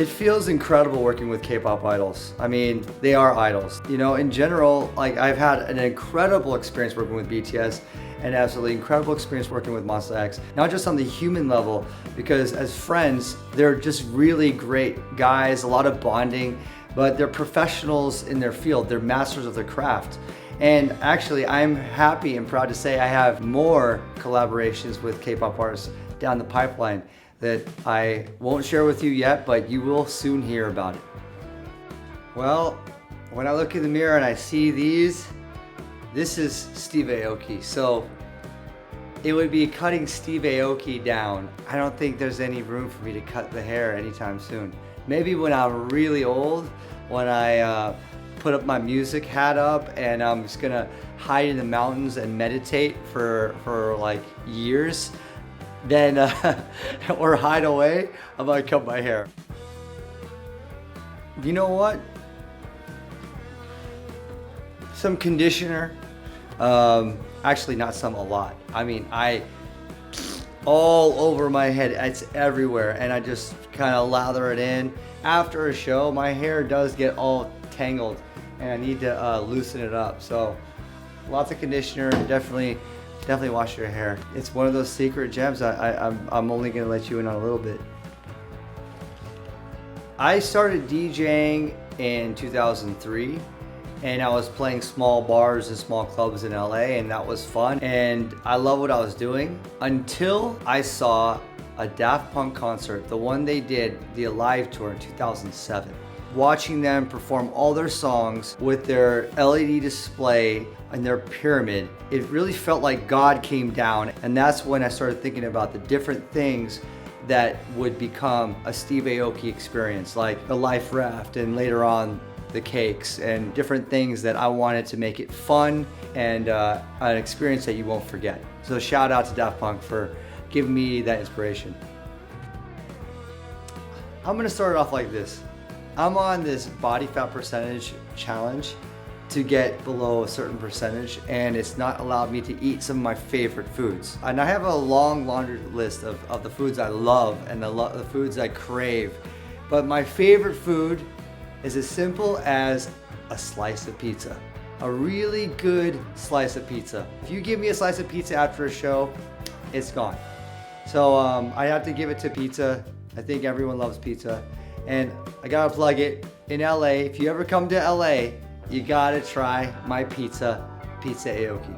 It feels incredible working with K-pop idols. I mean, they are idols. You know, in general, like I've had an incredible experience working with BTS and absolutely incredible experience working with Monsta X. Not just on the human level, because as friends, they're just really great guys, a lot of bonding, but they're professionals in their field. They're masters of their craft. And actually, I'm happy and proud to say I have more collaborations with K-pop artists down the pipeline that I won't share with you yet, but you will soon hear about it. Well, when I look in the mirror and I see these, this is Steve Aoki. So it would be cutting Steve Aoki down. I don't think there's any room for me to cut the hair anytime soon. Maybe when I'm really old, when I put up my music hat up and I'm just gonna hide in the mountains and meditate for like years, then or hide away, I might cut my hair. You know what? Some conditioner. Actually not some, a lot. I mean, all over my head, it's everywhere, and I just kind of lather it in. After a show, my hair does get all tangled and I need to loosen it up. So lots of conditioner, definitely wash your hair. It's one of those secret gems I'm only gonna let you in on a little bit. I started DJing in 2003 and I was playing small bars and small clubs in LA, and that was fun. And I love what I was doing until I saw a Daft Punk concert, the one they did, the Alive tour in 2007. Watching them perform all their songs with their LED display and their pyramid, it really felt like God came down. And that's when I started thinking about the different things that would become a Steve Aoki experience, like the life raft and later on the cakes, and different things that I wanted to make it fun and an experience that you won't forget. So shout out to Daft Punk for giving me that inspiration. I'm gonna start it off like this. I'm on this body fat percentage challenge to get below a certain percentage, and it's not allowed me to eat some of my favorite foods. And I have a long laundry list of the foods I love and the foods I crave. But my favorite food is as simple as a slice of pizza. A really good slice of pizza. If you give me a slice of pizza after a show, it's gone. So I have to give it to pizza. I think everyone loves pizza. And I gotta plug it, in LA, if you ever come to LA, you gotta try my pizza, Pizza Aoki.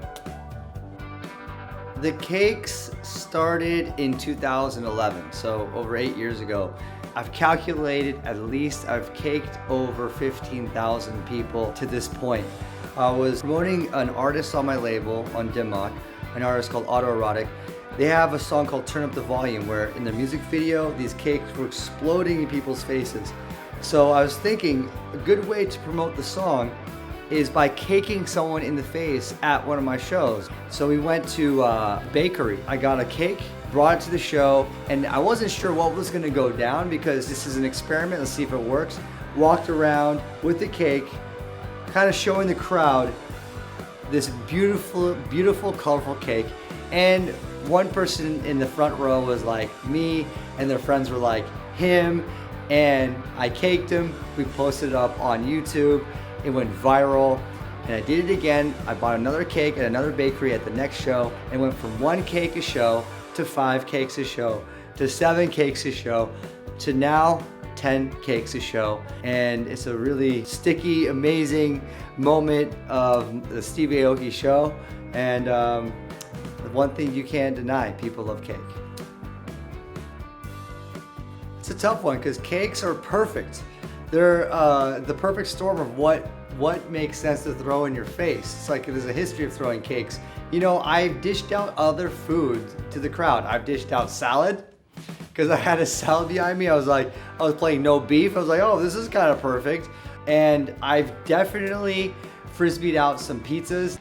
The cakes started in 2011, so over 8 years ago. I've calculated at least I've caked over 15,000 people to this point. I was promoting an artist on my label on Dimmock, an artist called Autoerotic. They have a song called Turn Up the Volume, where in the music video, these cakes were exploding in people's faces. So I was thinking a good way to promote the song is by caking someone in the face at one of my shows. So we went to a bakery. I got a cake, brought it to the show, and I wasn't sure what was gonna go down because this is an experiment, let's see if it works. Walked around with the cake, kind of showing the crowd this beautiful, beautiful, colorful cake. And one person in the front row was like me, and their friends were like him, and I caked him. We posted it up on YouTube. It went viral, and I did it again. I bought another cake at another bakery at the next show, and went from 1 cake a show to 5 cakes a show to 7 cakes a show to now 10 cakes a show. And it's a really sticky, amazing moment of the Steve Aoki show. And the one thing you can't deny, people love cake. It's a tough one because cakes are perfect. They're the perfect storm of what makes sense to throw in your face. It's like there's a history of throwing cakes. You know, I've dished out other food to the crowd. I've dished out salad because I had a salad behind me. I was playing no beef. I was like, oh, this is kind of perfect. And I've definitely frisbeed out some pizzas.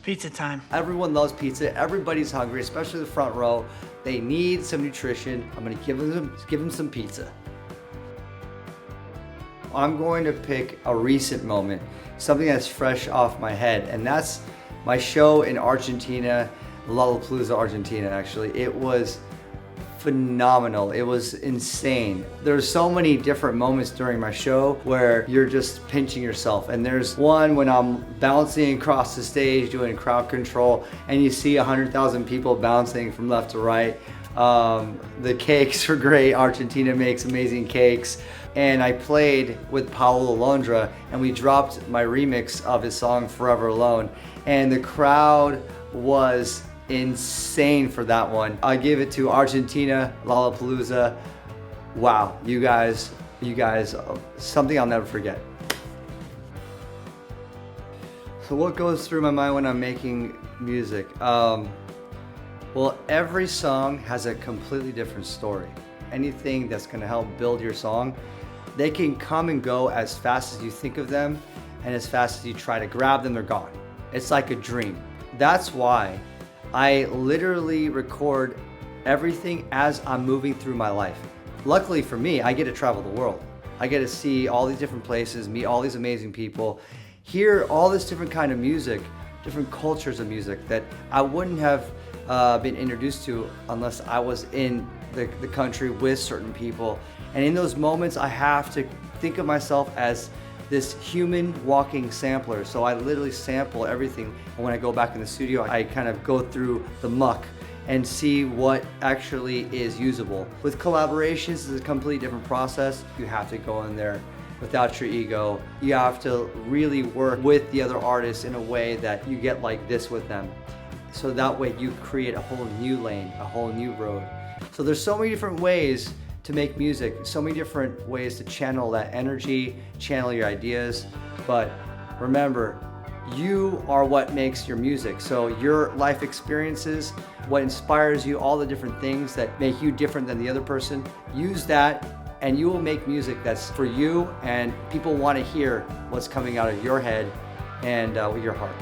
Pizza time. Everyone loves pizza. Everybody's hungry, especially the front row. They need some nutrition. I'm gonna give them some pizza. I'm going to pick a recent moment, something that's fresh off my head, and that's my show in Argentina, Lollapalooza, Argentina, actually. It was phenomenal. It was insane. There's so many different moments during my show where you're just pinching yourself. And there's one when I'm bouncing across the stage doing crowd control and you see 100,000 people bouncing from left to right. The cakes were great. Argentina makes amazing cakes. And I played with Paulo Londra and we dropped my remix of his song Forever Alone. And the crowd was insane for that one. I give it to Argentina, Lollapalooza. Wow, you guys, something I'll never forget. So what goes through my mind when I'm making music? Well, every song has a completely different story. Anything that's gonna help build your song, they can come and go as fast as you think of them, and as fast as you try to grab them, they're gone. It's like a dream. That's why I literally record everything as I'm moving through my life. Luckily for me, I get to travel the world. I get to see all these different places, meet all these amazing people, hear all this different kind of music, different cultures of music that I wouldn't have been introduced to unless I was in the country with certain people. And in those moments, I have to think of myself as this human walking sampler. So I literally sample everything. And when I go back in the studio, I kind of go through the muck and see what actually is usable. With collaborations, it's a completely different process. You have to go in there without your ego. You have to really work with the other artists in a way that you get like this with them. So that way you create a whole new lane, a whole new road. So there's so many different ways to make music, so many different ways to channel that energy, channel your ideas. But remember, you are what makes your music. So your life experiences, what inspires you, all the different things that make you different than the other person, use that and you will make music that's for you, and people want to hear what's coming out of your head and with your heart.